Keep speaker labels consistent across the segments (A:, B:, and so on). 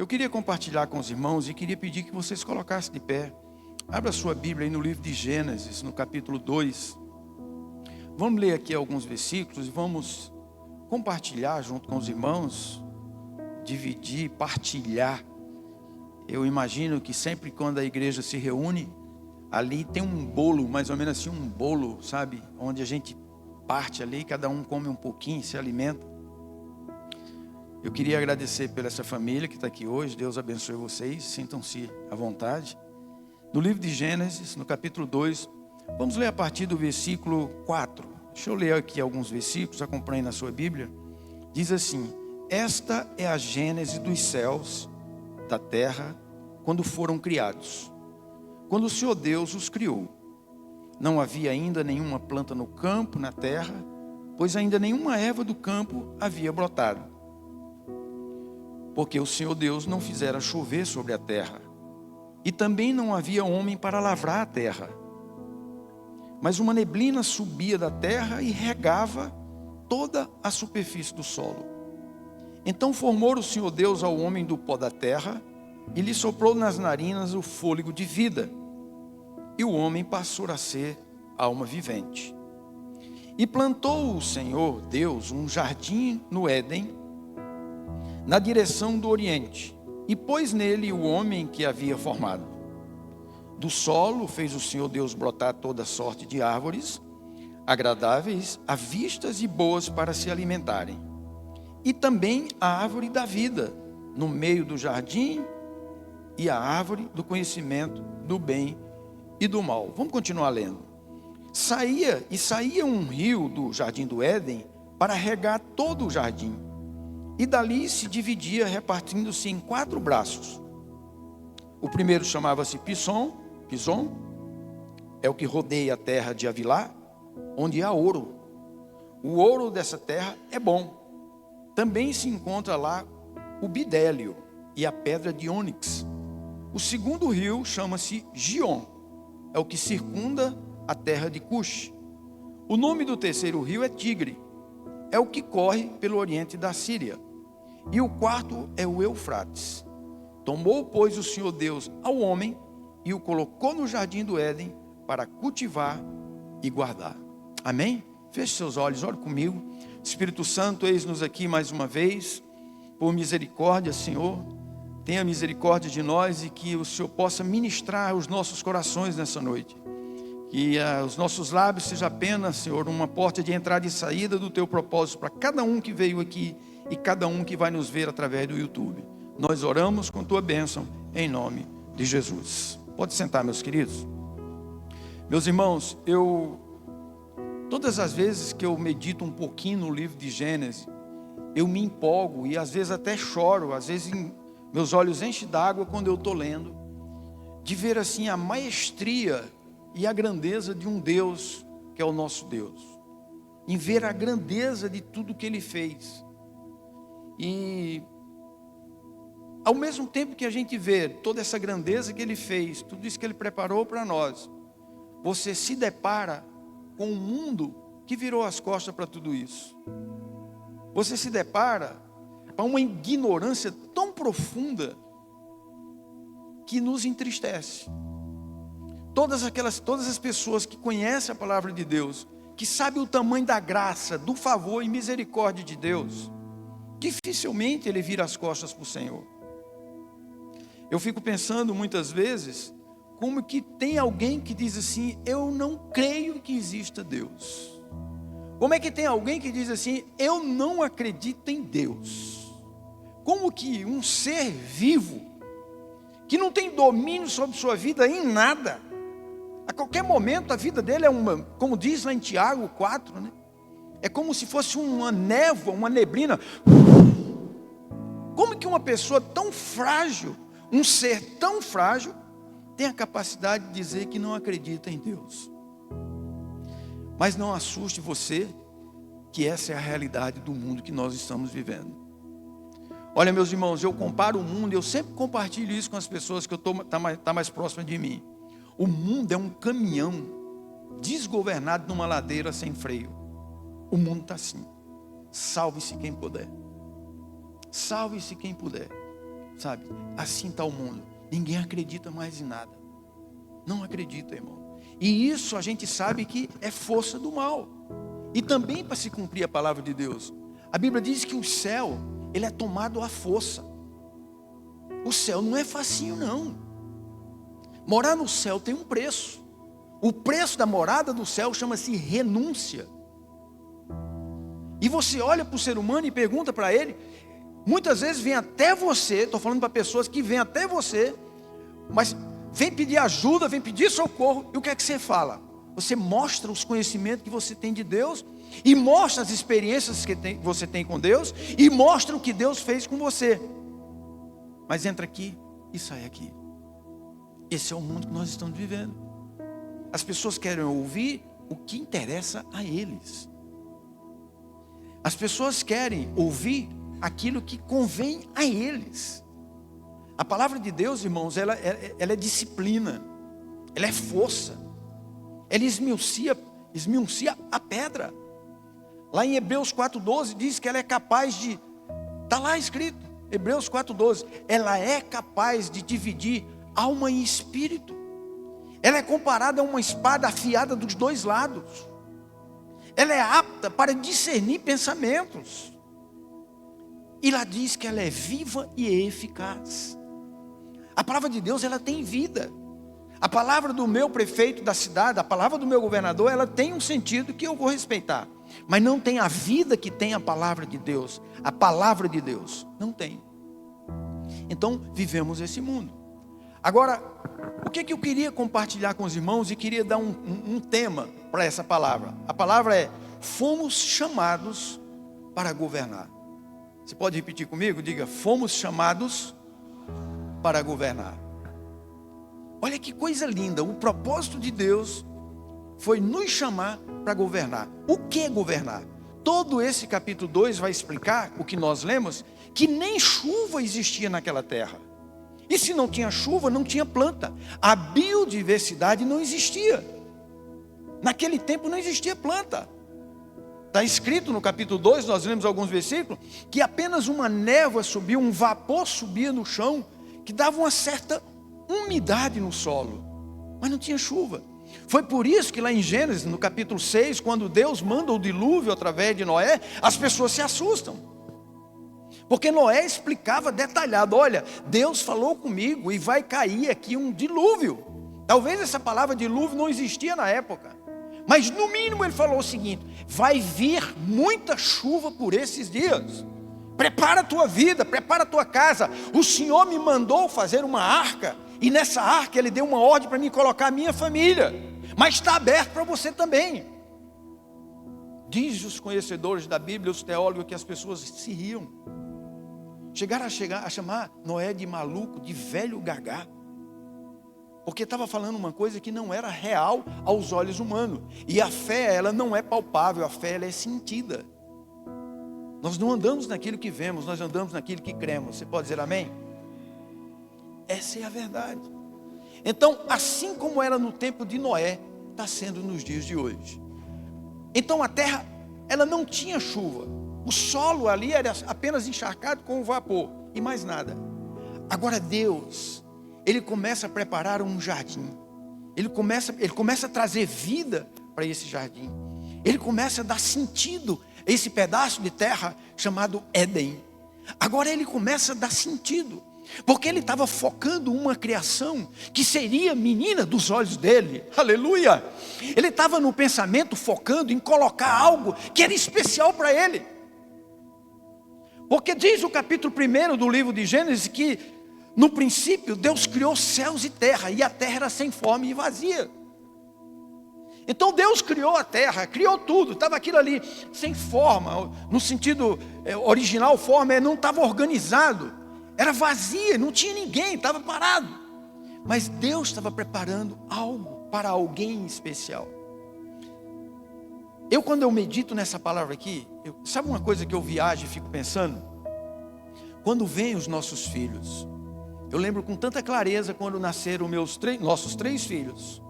A: Eu queria compartilhar com os irmãos e queria pedir que vocês colocassem de pé. Abra sua Bíblia aí no livro de Gênesis, no capítulo 2. Vamos ler aqui alguns versículos e vamos compartilhar junto com os irmãos, dividir, partilhar. Eu imagino que sempre quando a igreja se reúne, ali tem um bolo, mais ou menos assim, um bolo, sabe? Onde a gente parte ali, cada um come um pouquinho, se alimenta. Eu queria agradecer por essa família que está aqui hoje. Deus abençoe vocês, sintam-se à vontade. No livro de Gênesis, no capítulo 2, vamos ler a partir do versículo 4. Deixa eu ler aqui alguns versículos, acompanhe na sua Bíblia. Diz assim: esta é a gênese dos céus, da terra, quando foram criados. Quando o Senhor Deus os criou, não havia ainda nenhuma planta no campo, na terra, pois ainda nenhuma erva do campo havia brotado. Porque o Senhor Deus não fizera chover sobre a terra, e também não havia homem para lavrar a terra. Mas uma neblina subia da terra e regava toda a superfície do solo. Então formou o Senhor Deus ao homem do pó da terra, e lhe soprou nas narinas o fôlego de vida, e o homem passou a ser alma vivente. E plantou o Senhor Deus um jardim no Éden, na direção do oriente, e pôs nele o homem que havia formado. Do solo fez o Senhor Deus brotar toda sorte de árvores, agradáveis à vistas e boas para se alimentarem, e também a árvore da vida no meio do jardim, e a árvore do conhecimento do bem e do mal. Vamos continuar lendo. Saía um rio do jardim do Éden para regar todo o jardim, e dali se dividia, repartindo-se em 4 braços. O primeiro chamava-se Pison, é o que rodeia a terra de Avilá, onde há ouro. O ouro dessa terra é bom. Também se encontra lá o bidélio e a pedra de ônix. O segundo rio chama-se Gion, é o que circunda a terra de Cush. O nome do terceiro rio é Tigre, é o que corre pelo oriente da Síria. E o quarto é o Eufrates. Tomou, pois, o Senhor Deus ao homem e o colocou no jardim do Éden para cultivar e guardar. Amém? Feche seus olhos, ore comigo. Espírito Santo, eis-nos aqui mais uma vez. Por misericórdia, Senhor, tenha misericórdia de nós e que o Senhor possa ministrar os nossos corações nessa noite. Que os nossos lábios sejam apenas, Senhor, uma porta de entrada e saída do Teu propósito para cada um que veio aqui e cada um que vai nos ver através do YouTube. Nós oramos com Tua bênção em nome de Jesus. Pode sentar, meus queridos. Meus irmãos, todas as vezes que eu medito um pouquinho no livro de Gênesis, eu me empolgo e às vezes até choro, às vezes meus olhos enchem d'água quando eu estou lendo, de ver assim a maestria e a grandeza de um Deus que é o nosso Deus, em ver a grandeza de tudo que Ele fez. E ao mesmo tempo que a gente vê toda essa grandeza que Ele fez, tudo isso que Ele preparou para nós, você se depara com um mundo que virou as costas para tudo isso. Você se depara com uma ignorância tão profunda que nos entristece. Todas as pessoas que conhecem a palavra de Deus, que sabem o tamanho da graça, do favor e misericórdia de Deus, dificilmente ele vira as costas para o Senhor. Eu fico pensando muitas vezes, como que tem alguém que diz assim: eu não creio que exista Deus. Como é que tem alguém que diz assim: eu não acredito em Deus? Como que um ser vivo, que não tem domínio sobre sua vida em nada, a qualquer momento a vida dele é como diz lá em Tiago 4, né? É como se fosse uma névoa, uma neblina. Como que uma pessoa tão frágil, um ser tão frágil, tem a capacidade de dizer que não acredita em Deus? Mas não assuste você, que essa é a realidade do mundo que nós estamos vivendo. Olha, meus irmãos, eu comparo o mundo, eu sempre compartilho isso com as pessoas que tá mais próxima de mim. O mundo é um caminhão desgovernado numa ladeira sem freio. O mundo está assim. Salve-se quem puder. Salve-se quem puder. sabe? Assim está o mundo. Ninguém acredita mais em nada. Não acredita, irmão. E isso a gente sabe que é força do mal. E também para se cumprir a palavra de Deus. A Bíblia diz que o céu, ele é tomado à força. O céu não é facinho, não. Morar no céu tem um preço. O preço da morada do céu chama-se renúncia. E você olha para o ser humano e pergunta para ele. Muitas vezes vem até você, estou falando para pessoas que vêm até você, mas vem pedir ajuda, vem pedir socorro, e o que é que você fala? Você mostra os conhecimentos que você tem de Deus, e mostra as experiências que você tem com Deus, e mostra o que Deus fez com você. Mas entra aqui e sai aqui. Esse é o mundo que nós estamos vivendo. As pessoas querem ouvir o que interessa a eles. As pessoas querem ouvir aquilo que convém a eles. A palavra de Deus, irmãos, ela é disciplina, ela é força, ela esmiucia a pedra. Lá em Hebreus 4,12 diz que ela é capaz de, está lá escrito, Hebreus 4,12, ela é capaz de dividir alma e espírito. Ela é comparada a uma espada afiada dos dois lados. Ela é apta para discernir pensamentos. E lá diz que ela é viva e eficaz. A palavra de Deus, ela tem vida. A palavra do meu prefeito da cidade, a palavra do meu governador, ela tem um sentido que eu vou respeitar. Mas não tem a vida que tem a palavra de Deus. A palavra de Deus não tem. Então vivemos esse mundo. Agora, o que eu queria compartilhar com os irmãos e queria dar um tema para essa palavra. A palavra é: fomos chamados para governar. Você pode repetir comigo? Diga: fomos chamados para governar. Olha que coisa linda. O propósito de Deus foi nos chamar para governar. O que é governar? Todo esse capítulo 2 vai explicar o que nós lemos, que nem chuva existia naquela terra. E se não tinha chuva, não tinha planta. A biodiversidade não existia. Naquele tempo não existia planta. Está escrito no capítulo 2, nós lemos alguns versículos, que apenas uma névoa subia, um vapor subia no chão, que dava uma certa umidade no solo. Mas não tinha chuva. Foi por isso que lá em Gênesis, no capítulo 6, quando Deus manda o dilúvio através de Noé, as pessoas se assustam. Porque Noé explicava detalhado: olha, Deus falou comigo e vai cair aqui um dilúvio. Talvez essa palavra dilúvio não existia na época, mas no mínimo ele falou o seguinte: vai vir muita chuva por esses dias. Prepara a tua vida, prepara a tua casa. O Senhor me mandou fazer uma arca, e nessa arca Ele deu uma ordem para mim colocar a minha família, mas está aberto para você também. Diz os conhecedores da Bíblia, os teólogos, que as pessoas se riam. Chegaram a chamar Noé de maluco, de velho gagá, porque estava falando uma coisa que não era real aos olhos humanos. E a fé, ela não é palpável, a fé, ela é sentida. Nós não andamos naquilo que vemos, nós andamos naquilo que cremos. Você pode dizer amém? Essa é a verdade. Então, assim como era no tempo de Noé, está sendo nos dias de hoje. Então a terra, ela não tinha chuva. O solo ali era apenas encharcado com o vapor e mais nada. Agora Deus, Ele começa a preparar um jardim. Ele começa a trazer vida para esse jardim. Ele começa a dar sentido a esse pedaço de terra chamado Éden. Agora Ele começa a dar sentido, porque Ele estava focando uma criação que seria menina dos olhos dele. Aleluia! Ele estava no pensamento focando em colocar algo que era especial para Ele. Porque diz o capítulo 1 do livro de Gênesis que no princípio Deus criou céus e terra, e a terra era sem forma e vazia. Então Deus criou a terra, criou tudo, estava aquilo ali sem forma, no sentido original, forma não estava organizado, era vazia, não tinha ninguém, estava parado. Mas Deus estava preparando algo para alguém especial. Quando eu medito nessa palavra aqui, sabe uma coisa que eu viajo e fico pensando? Quando vêm os nossos filhos, eu lembro com tanta clareza quando nasceram nossos três filhos.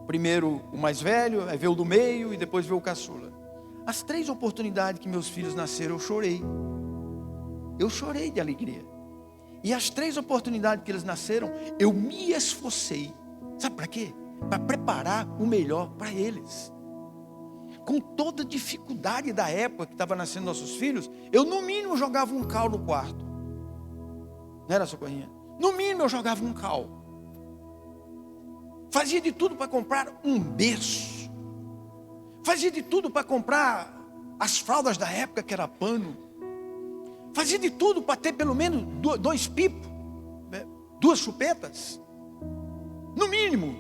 A: Primeiro o mais velho, aí veio o do meio e depois veio o caçula. As 3 oportunidades que meus filhos nasceram, eu chorei. Eu chorei de alegria. E as 3 oportunidades que eles nasceram, eu me esforcei. Sabe para quê? Para preparar o melhor para eles. Com toda a dificuldade da época que estava nascendo nossos filhos, eu no mínimo jogava um cal no quarto. Não era, Socorrinha? No mínimo eu jogava um cal. Fazia de tudo para comprar um berço. Fazia de tudo para comprar as fraldas da época que era pano. Fazia de tudo para ter pelo menos 2 pipos, 2 chupetas. No mínimo,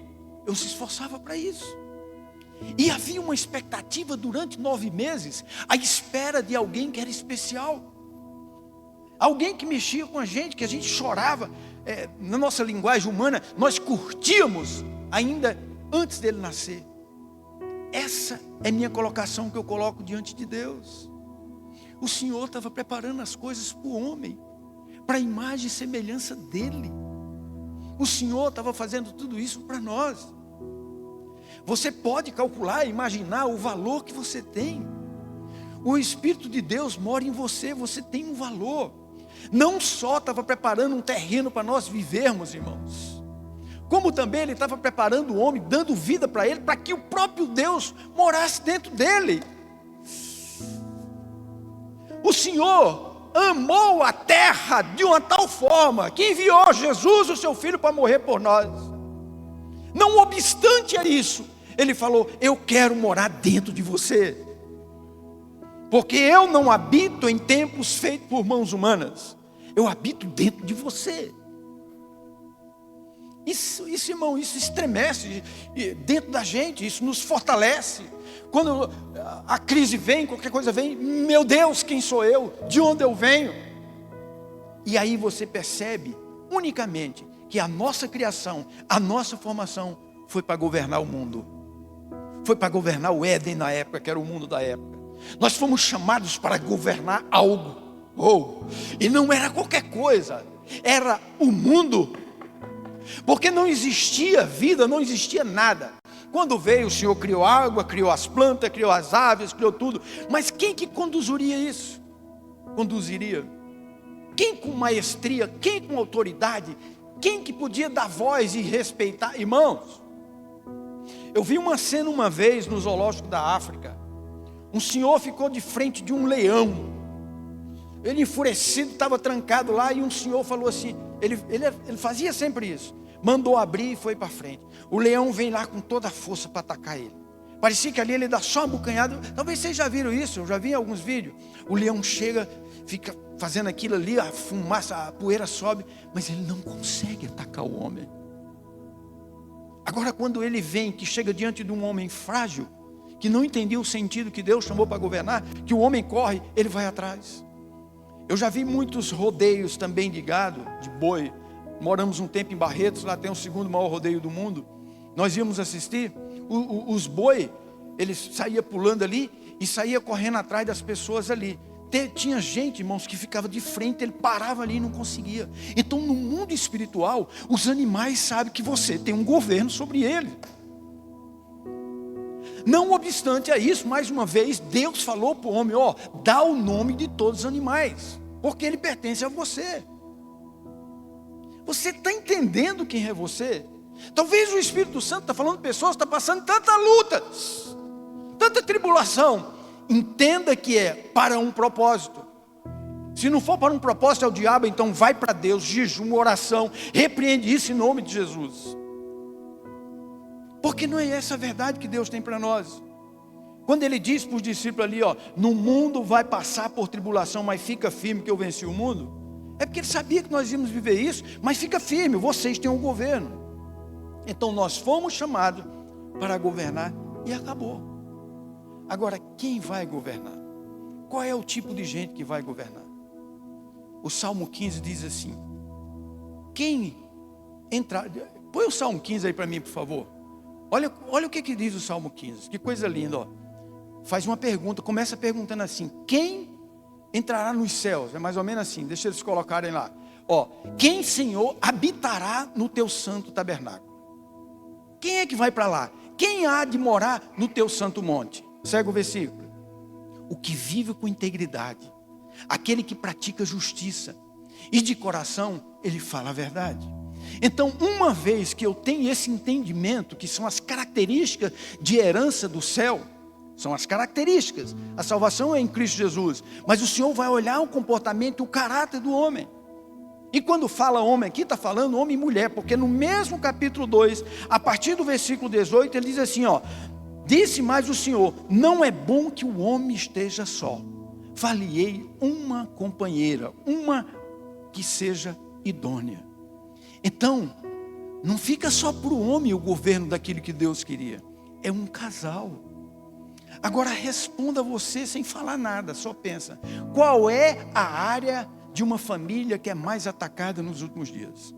A: eu se esforçava para isso. E havia uma expectativa durante 9 meses, à espera de alguém que era especial. Alguém que mexia com a gente, que a gente chorava. Na nossa linguagem humana, nós curtíamos ainda antes dele nascer. Essa é minha colocação que eu coloco diante de Deus. O Senhor estava preparando as coisas para o homem, para a imagem e semelhança dele. O Senhor estava fazendo tudo isso para nós. Você pode calcular, imaginar o valor que você tem. O Espírito de Deus mora em você, você tem um valor. Não só estava preparando um terreno para nós vivermos, irmãos, como também Ele estava preparando o homem, dando vida para ele, para que o próprio Deus morasse dentro dele. O Senhor amou a terra de uma tal forma, que enviou Jesus, o seu Filho, para morrer por nós. Não obstante a isso, Ele falou: eu quero morar dentro de você, porque eu não habito em templos feitos por mãos humanas, eu habito dentro de você. Isso, irmão, isso estremece dentro da gente, isso nos fortalece. Quando a crise vem, qualquer coisa vem, meu Deus, quem sou eu? De onde eu venho? E aí você percebe unicamente que a nossa criação, a nossa formação foi para governar o mundo. Foi para governar o Éden na época, que era o mundo da época. Nós fomos chamados para governar algo. E não era qualquer coisa, era o mundo. Porque não existia vida, não existia nada. Quando veio, o Senhor criou água, criou as plantas, criou as aves, criou tudo. Mas quem que conduziria isso? Quem com maestria, quem com autoridade, quem que podia dar voz e respeitar? Irmãos, eu vi uma cena uma vez no zoológico da África. Um senhor ficou de frente de um leão. Ele enfurecido, estava trancado lá, e um senhor falou assim, ele fazia sempre isso, mandou abrir e foi para frente. O leão vem lá com toda a força para atacar ele. Parecia que ali ele dá só uma bucanhada. Talvez vocês já viram isso, eu já vi em alguns vídeos. O leão chega, fica fazendo aquilo ali, a fumaça, a poeira sobe, mas ele não consegue atacar o homem. Agora quando ele vem, que chega diante de um homem frágil, que não entendia o sentido que Deus chamou para governar, que o homem corre, ele vai atrás. Eu já vi muitos rodeios também de gado, de boi. Moramos um tempo em Barretos, lá tem o 2º maior rodeio do mundo. Nós íamos assistir, os boi, eles saíam pulando ali e saía correndo atrás das pessoas ali. Tinha gente, irmãos, que ficava de frente, ele parava ali e não conseguia. Então no mundo espiritual, os animais sabem que você tem um governo sobre ele. Não obstante a isso, mais uma vez, Deus falou para o homem: dá o nome de todos os animais, porque ele pertence a você. Você está entendendo quem é você? Talvez o Espírito Santo está falando, pessoas estão passando tantas lutas, tanta tribulação. Entenda que é para um propósito. Se não for para um propósito, é o diabo, então vai para Deus, jejum, oração, repreende isso em nome de Jesus. Porque não é essa a verdade que Deus tem para nós. Quando Ele diz para os discípulos ali, no mundo vai passar por tribulação, mas fica firme que eu venci o mundo. É porque Ele sabia que nós íamos viver isso, mas fica firme, vocês têm um governo. Então nós fomos chamados para governar e acabou. Agora, quem vai governar? Qual é o tipo de gente que vai governar? O Salmo 15 diz assim: quem entrar... Põe o Salmo 15 aí para mim, por favor. Olha o que diz o Salmo 15. Que coisa linda, Faz uma pergunta, começa perguntando assim: quem entrará nos céus? É mais ou menos assim, deixa eles colocarem lá. Quem, Senhor, habitará no teu santo tabernáculo? Quem é que vai para lá? Quem há de morar no teu santo monte? Segue o versículo. O que vive com integridade, aquele que pratica justiça e de coração ele fala a verdade. Então, uma vez que eu tenho esse entendimento, que são as características de herança do céu, são as características, a salvação é em Cristo Jesus, mas o Senhor vai olhar o comportamento e o caráter do homem. E quando fala homem aqui, está falando homem e mulher, porque no mesmo capítulo 2, a partir do versículo 18, ele diz assim, ó: disse mais o Senhor, não é bom que o homem esteja só, far-lhe-ei uma companheira, uma que seja idônea. Então, não fica só para o homem o governo daquilo que Deus queria, é um casal. Agora responda você sem falar nada, só pensa, qual é a área de uma família que é mais atacada nos últimos dias?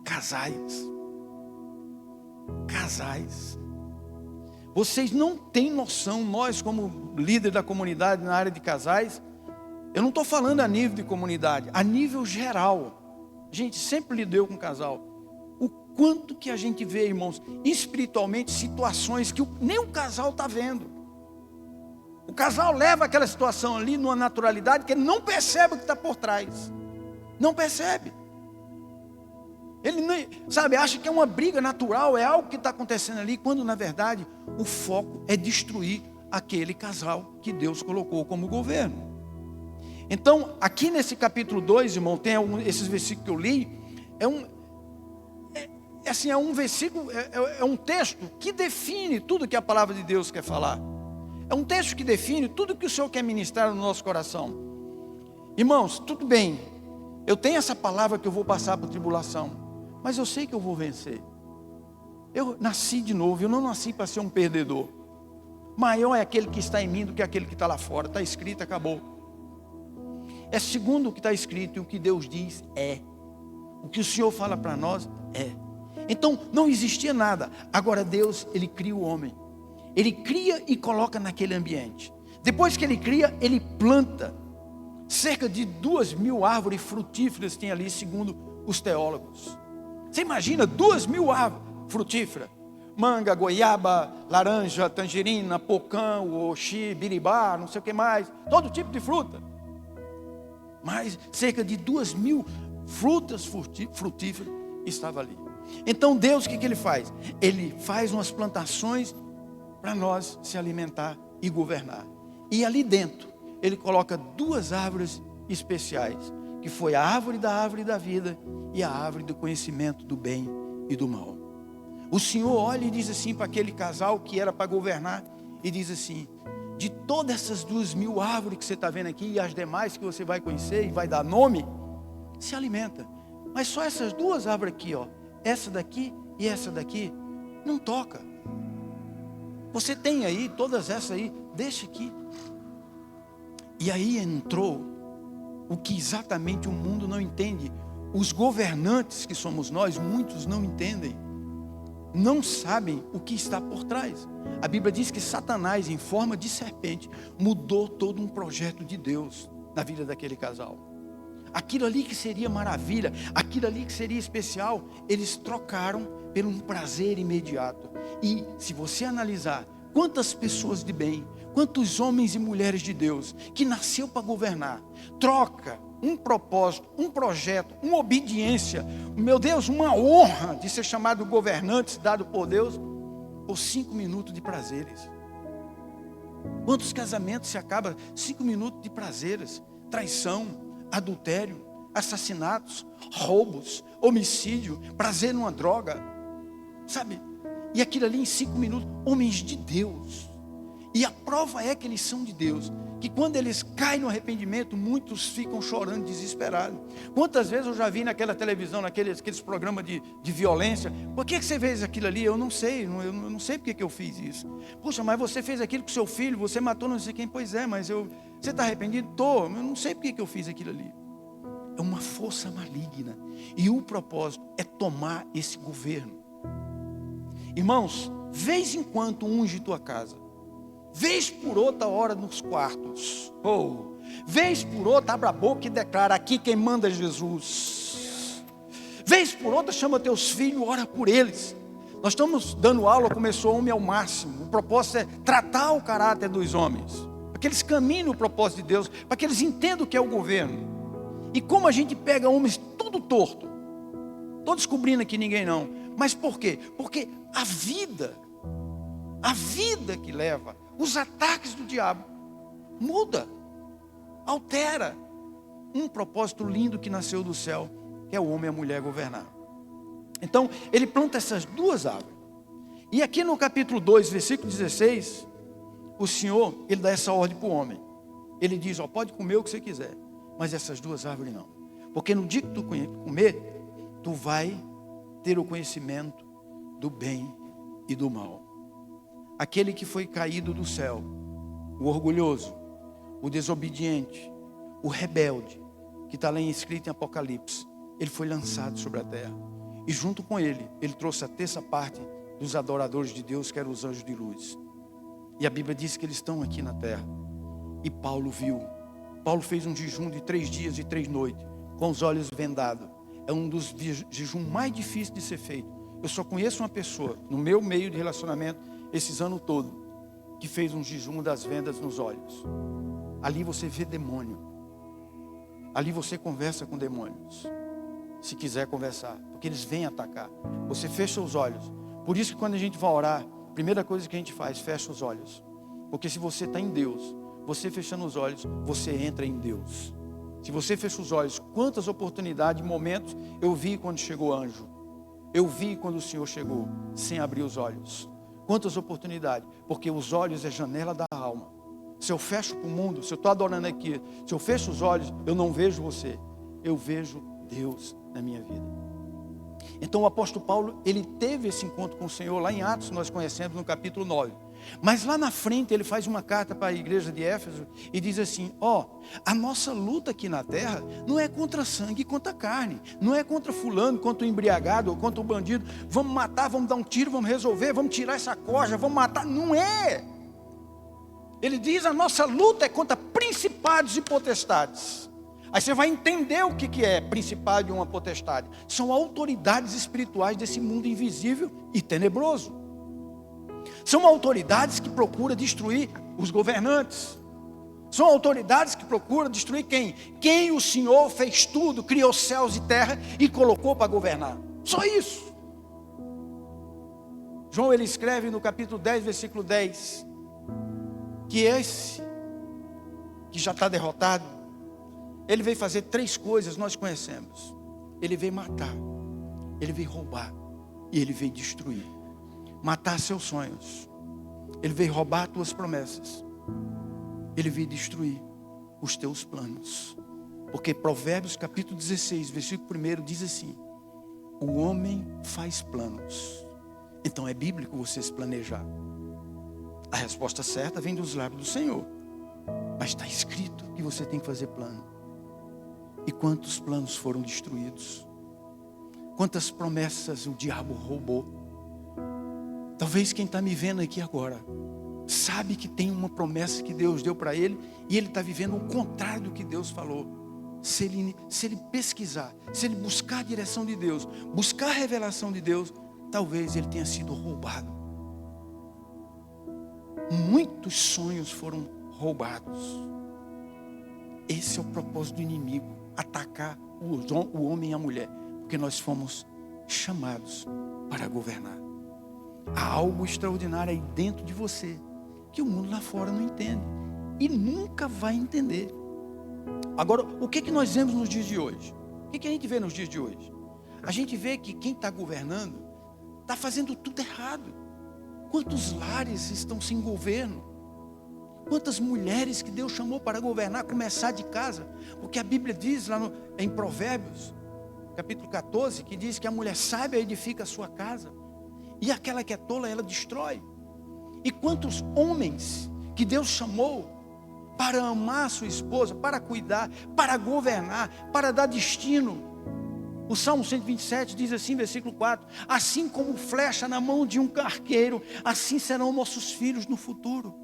A: Casais. Casais. Vocês não têm noção, nós como líder da comunidade na área de casais, eu não estou falando a nível de comunidade, a nível geral. A gente sempre lidou com casal. O quanto que a gente vê, irmãos, espiritualmente, situações que nem o casal está vendo. O casal leva aquela situação ali numa naturalidade que ele não percebe o que está por trás. Não percebe. Ele não, sabe, acha que é uma briga natural, é algo que está acontecendo ali, quando na verdade o foco é destruir aquele casal que Deus colocou como governo. Então, aqui nesse capítulo 2, irmão, tem esses versículos que eu li, é um versículo, é um texto que define tudo que a palavra de Deus quer falar. É um texto que define tudo que o Senhor quer ministrar no nosso coração. Irmãos, tudo bem, eu tenho essa palavra que eu vou passar por tribulação, mas eu sei que eu vou vencer. Eu nasci de novo, eu não nasci para ser um perdedor. Maior é aquele que está em mim do que aquele que está lá fora. Está escrito, acabou. É segundo o que está escrito, e o que Deus diz é. O que o Senhor fala para nós é. Então, não existia nada. Agora Deus, Ele cria o homem. Ele cria e coloca naquele ambiente. Depois que Ele cria, Ele planta. Cerca de 2.000 árvores frutíferas tem ali, segundo os teólogos. Você imagina 2.000 árvores frutíferas? Manga, goiaba, laranja, tangerina, pocã, oxi, biribá, não sei o que mais. Todo tipo de fruta. Mas cerca de 2.000 frutas frutíferas estavam ali. Então Deus, o que Ele faz? Ele faz umas plantações para nós se alimentar e governar. E ali dentro, Ele coloca 2 árvores especiais, que foi a árvore da vida e a árvore do conhecimento do bem e do mal. O Senhor olha e diz assim para aquele casal que era para governar, e diz assim: de todas essas 2.000 árvores que você está vendo aqui, e as demais que você vai conhecer e vai dar nome, se alimenta. Mas só essas 2 árvores aqui, ó, essa daqui e essa daqui, não toca. Você tem aí, todas essas aí, deixa aqui. E aí entrou o que exatamente o mundo não entende. Os governantes que somos nós, muitos não entendem. Não sabem o que está por trás. A Bíblia diz que Satanás, em forma de serpente, mudou todo um projeto de Deus na vida daquele casal. Aquilo ali que seria maravilha, aquilo ali que seria especial, eles trocaram por um prazer imediato. E se você analisar quantas pessoas de bem, quantos homens e mulheres de Deus que nasceu para governar, troca um propósito, um projeto, uma obediência, meu Deus, uma honra de ser chamado governante dado por Deus, por 5 minutos de prazeres. Quantos casamentos se acabam 5 minutos de prazeres? Traição, adultério, assassinatos, roubos, homicídio, prazer numa droga, sabe? E aquilo ali em 5 minutos, homens de Deus. E a prova é que eles são de Deus, que quando eles caem no arrependimento, muitos ficam chorando desesperados. Quantas vezes eu já vi naquela televisão, aqueles programas de violência: por que você fez aquilo ali? Eu não sei, eu não sei porque que eu fiz isso. Poxa, mas você fez aquilo com seu filho, você matou não sei quem. Pois é, mas você está arrependido? Estou, eu não sei porque que eu fiz aquilo ali. É uma força maligna, e o propósito é tomar esse governo. Irmãos, vez em quando unge tua casa, vez por outra hora nos quartos, vez por outra abre a boca e declara: aqui quem manda é Jesus. Vez por outra chama teus filhos, ora por eles. Nós estamos dando aula, começou Homem ao Máximo. O propósito é tratar o caráter dos homens, para que eles caminhem no propósito de Deus, para que eles entendam o que é o governo. E como a gente pega homens tudo torto. Estou descobrindo aqui ninguém não. Mas por quê? Porque a vida que leva, os ataques do diabo, muda, altera um propósito lindo que nasceu do céu, que é o homem e a mulher governar. Então, ele planta essas duas árvores. E aqui no capítulo 2, versículo 16, o Senhor, ele dá essa ordem para o homem. Ele diz, pode comer o que você quiser, mas essas duas árvores não. Porque no dia que tu comer, tu vai ter o conhecimento do bem e do mal. Aquele que foi caído do céu, o orgulhoso, o desobediente, o rebelde, que está lá escrito em Apocalipse, ele foi lançado sobre a terra. E junto com ele trouxe a terça parte dos adoradores de Deus, que eram os anjos de luz. E a Bíblia diz que eles estão aqui na terra. E Paulo viu. Paulo fez um jejum de 3 dias e 3 noites, com os olhos vendados. É um dos jejuns mais difíceis de ser feito. Eu só conheço uma pessoa, no meu meio de relacionamento, esses anos todos, que fez um jejum das vendas nos olhos. Ali você vê demônio. Ali você conversa com demônios. Se quiser conversar, porque eles vêm atacar. Você fecha os olhos. Por isso que quando a gente vai orar, a primeira coisa que a gente faz, fecha os olhos. Porque se você está em Deus, você fechando os olhos, você entra em Deus. Se você fecha os olhos, quantas oportunidades, momentos eu vi quando chegou o anjo. Eu vi quando o Senhor chegou, sem abrir os olhos. Quantas oportunidades, porque os olhos é janela da alma. Se eu fecho para o mundo, se eu estou adorando aqui, se eu fecho os olhos, eu não vejo você. Eu vejo Deus na minha vida. Então o apóstolo Paulo, ele teve esse encontro com o Senhor lá em Atos, nós conhecemos no capítulo 9. Mas lá na frente ele faz uma carta para a igreja de Éfeso e diz assim, a nossa luta aqui na terra não é contra sangue e contra carne, não é contra fulano, contra o embriagado ou contra o bandido, vamos matar, vamos dar um tiro, vamos resolver, vamos tirar essa corja, vamos matar, não é. Ele diz, a nossa luta é contra principados e potestades. Aí você vai entender o que é principado e uma potestade. São autoridades espirituais desse mundo invisível e tenebroso. São autoridades que procuram destruir os governantes. São autoridades que procuram destruir quem? Quem o Senhor fez tudo, criou céus e terra e colocou para governar. Só isso. João, ele escreve no capítulo 10, versículo 10, que esse, que já está derrotado, ele veio fazer 3 coisas, nós conhecemos. Ele veio matar, ele veio roubar e ele veio destruir. Matar seus sonhos. Ele veio roubar as tuas promessas. Ele veio destruir os teus planos. Porque Provérbios capítulo 16, versículo 1 diz assim: o homem faz planos. Então é bíblico você se planejar. A resposta certa vem dos lábios do Senhor. Mas está escrito que você tem que fazer plano. E quantos planos foram destruídos? Quantas promessas o diabo roubou? Talvez quem está me vendo aqui agora sabe que tem uma promessa que Deus deu para ele e ele está vivendo o contrário do que Deus falou. Se ele pesquisar, se ele buscar a direção de Deus, buscar a revelação de Deus, talvez ele tenha sido roubado. Muitos sonhos foram roubados. Esse é o propósito do inimigo, atacar o homem e a mulher, porque nós fomos chamados para governar. Há algo extraordinário aí dentro de você, que o mundo lá fora não entende, e nunca vai entender. Agora, o que nós vemos nos dias de hoje? O que a gente vê nos dias de hoje? A gente vê que quem está governando, está fazendo tudo errado. Quantos lares estão sem governo? Quantas mulheres que Deus chamou para governar, começar de casa? Porque a Bíblia diz lá em Provérbios, capítulo 14, que diz que a mulher sábia edifica a sua casa. E aquela que é tola, ela destrói. E quantos homens que Deus chamou para amar a sua esposa, para cuidar, para governar, para dar destino. O Salmo 127 diz assim, versículo 4: assim como flecha na mão de um arqueiro, assim serão nossos filhos no futuro.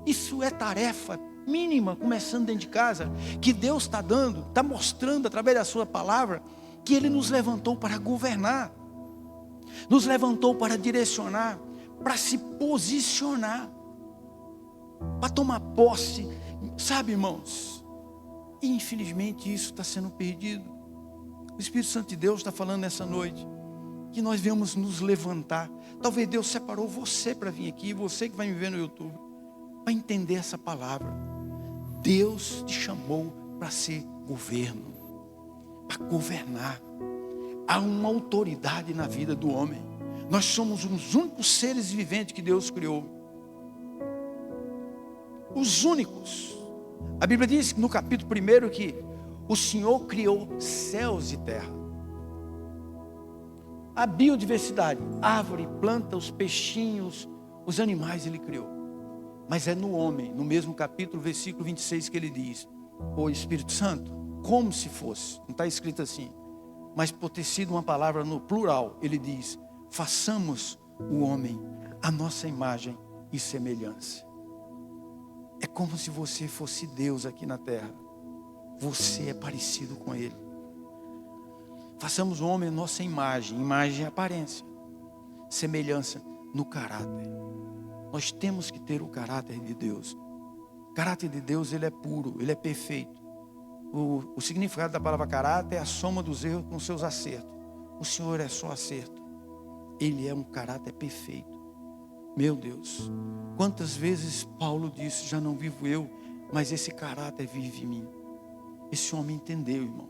A: Isso é tarefa mínima, começando dentro de casa, que Deus está dando, está mostrando através da sua palavra, que Ele nos levantou para governar. Nos levantou para direcionar, para se posicionar, para tomar posse. Sabe, irmãos, E infelizmente isso está sendo perdido. O Espírito Santo de Deus está falando nessa noite que nós devemos nos levantar. Talvez Deus separou você para vir aqui, você que vai me ver no YouTube, para entender essa palavra. Deus te chamou para ser governo, para governar. Há uma autoridade na vida do homem. Nós somos os únicos seres viventes que Deus criou. Os únicos. A Bíblia diz no capítulo 1 que o Senhor criou céus e terra. A biodiversidade, árvore, planta, os peixinhos, os animais Ele criou. Mas é no homem, no mesmo capítulo, versículo 26 que Ele diz: o Espírito Santo, como se fosse, não está escrito assim, mas por ter sido uma palavra no plural, Ele diz: façamos o homem a nossa imagem e semelhança. É como se você fosse Deus aqui na terra. Você é parecido com Ele. Façamos o homem a nossa imagem. Imagem é aparência. Semelhança no caráter. Nós temos que ter o caráter de Deus. O caráter de Deus, Ele é puro, Ele é perfeito. O significado da palavra caráter é a soma dos erros com seus acertos. O Senhor é só acerto. Ele é um caráter perfeito. Meu Deus, quantas vezes Paulo disse: já não vivo eu, mas esse caráter vive em mim. Esse homem entendeu, irmão.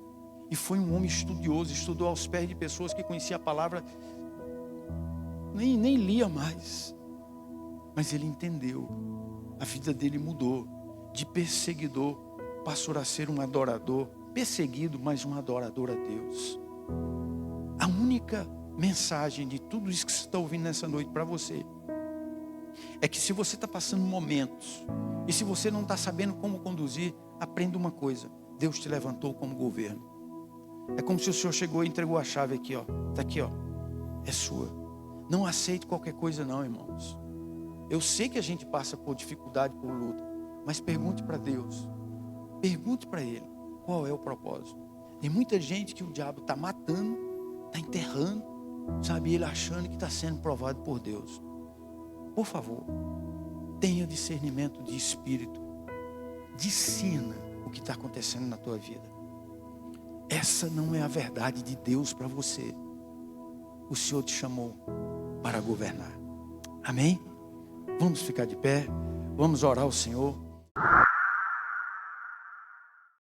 A: E foi um homem estudioso, estudou aos pés de pessoas que conheciam a palavra, nem lia mais. Mas ele entendeu. A vida dele mudou. De perseguidor, passou a ser um adorador. Perseguido, mas um adorador a Deus. A única mensagem de tudo isso que você está ouvindo nessa noite para você é que, se você está passando momentos e se você não está sabendo como conduzir, aprenda uma coisa: Deus te levantou como governo. É como se o Senhor chegou e entregou a chave aqui, ó. Está aqui, ó. É sua. Não aceite qualquer coisa não, irmãos. Eu sei que a gente passa por dificuldade, por luta, mas pergunte para Deus. Pergunte para Ele qual é o propósito. Tem muita gente que o diabo está matando, está enterrando, sabe? Ele achando que está sendo provado por Deus. Por favor, tenha discernimento de espírito. Discerna o que está acontecendo na tua vida. Essa não é a verdade de Deus para você. O Senhor te chamou para governar. Amém? Vamos ficar de pé. Vamos orar ao Senhor.